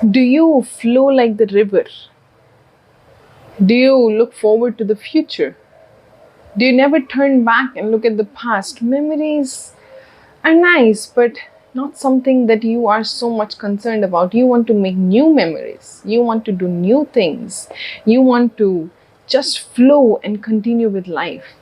Do you flow like the river? Do you look forward to the future? Do you never turn back and look at the past? Memories are nice, but not something that you are so much concerned about. You want to make new memories. You want to do new things. You want to just flow and continue with life.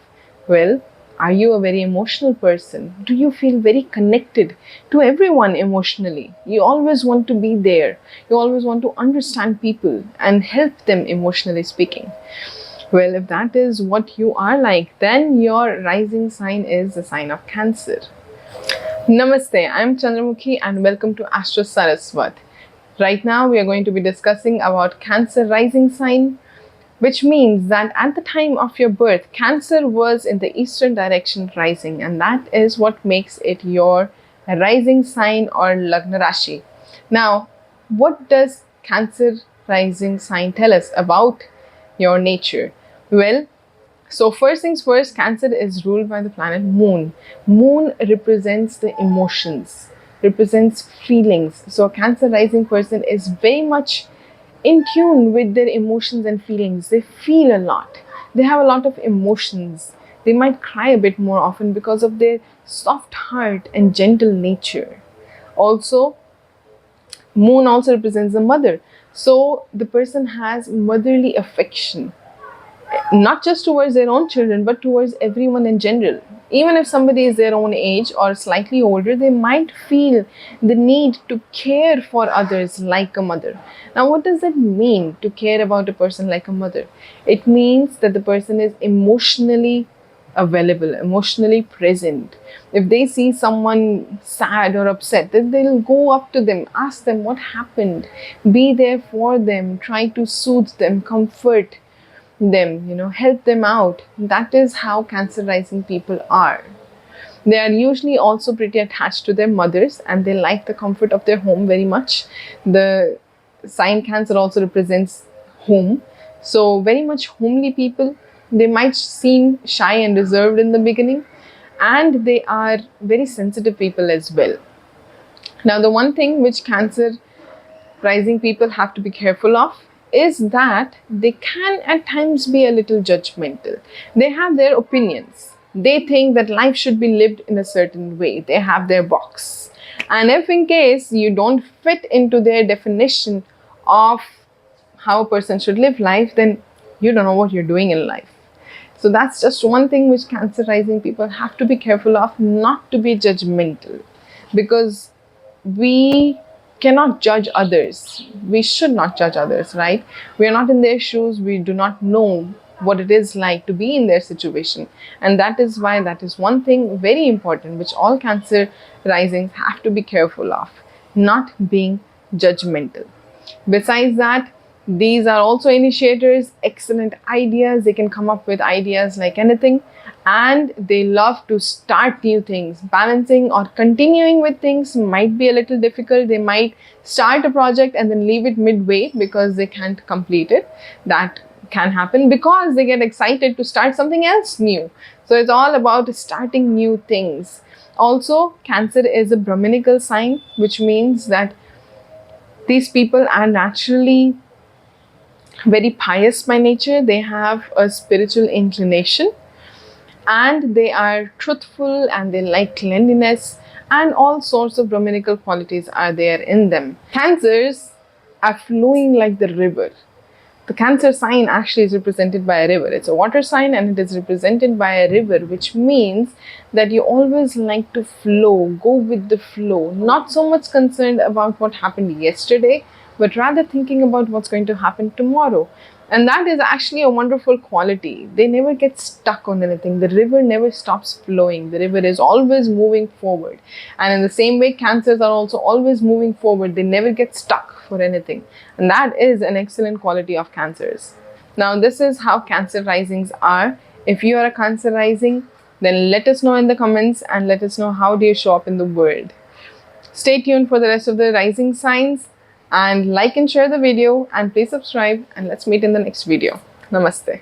Well, are you a very emotional person? Do you feel very connected to everyone emotionally? You always want to be there. You always want to understand people and help them emotionally speaking. Well, if that is what you are like, then your rising sign is the sign of Cancer. Namaste, I'm Chandramukhi and welcome to Astro Saraswat. Right now, we are going to be discussing about Cancer rising sign, which means that at the time of your birth, Cancer was in the eastern direction rising, and that is what makes it your rising sign or Lagna Rashi. Now, what does Cancer rising sign tell us about your nature? Well, so first things first, Cancer is ruled by the planet Moon. Moon represents the emotions, represents feelings. So a Cancer rising person is very much in tune with their emotions and feelings. They feel a lot. They have a lot of emotions. They might cry a bit more often because of their soft heart and gentle nature. Also, Moon also represents the mother. So the person has motherly affection, not just towards their own children, but towards everyone in general. Even if somebody is their own age or slightly older, they might feel the need to care for others like a mother. Now, what does that mean to care about a person like a mother? It means that the person is emotionally available, emotionally present. If they see someone sad or upset, then they'll go up to them, ask them what happened, be there for them, try to soothe them, comfort them, help them out. That is how Cancer rising people are. They are usually also pretty attached to their mothers and they like the comfort of their home very much. The sign Cancer also represents home. So, very much homely people. They might seem shy and reserved in the beginning, and they are very sensitive people as well. Now, the one thing which Cancer rising people have to be careful of is that they can at times be a little judgmental. They have their opinions. They think that life should be lived in a certain way. They have their box. And if in case you don't fit into their definition of how a person should live life, then you don't know what you're doing in life. So that's just one thing which Cancer rising people have to be careful of, not to be judgmental, because we cannot judge others. We should not judge others, right? We are not in their shoes. We do not know what it is like to be in their situation. And that is why that is one thing very important which all Cancer risings have to be careful of, not being judgmental. Besides that, these are also initiators, excellent ideas. They can come up with ideas like anything, and they love to start new things. Balancing or continuing with things might be a little difficult. They might start a project and then leave it midway because they can't complete it. That can happen because they get excited to start something else new. So it's all about starting new things. Also, Cancer is a Brahminical sign, which means that these people are naturally very pious by nature. They have a spiritual inclination and they are truthful and they like cleanliness, and all sorts of Brahminical qualities are there in them. Cancers are flowing like the river. The Cancer sign actually is represented by a river. It's a water sign and it is represented by a river, which means that you always like to flow, go with the flow, not so much concerned about what happened yesterday, but rather thinking about what's going to happen tomorrow. And that is actually a wonderful quality. They never get stuck on anything. The river never stops flowing. The river is always moving forward. And in the same way, Cancers are also always moving forward. They never get stuck for anything. And that is an excellent quality of Cancers. Now, this is how Cancer risings are. If you are a Cancer rising, then let us know in the comments and let us know how do you show up in the world. Stay tuned for the rest of the rising signs. And like and share the video and please subscribe, and let's meet in the next video. Namaste.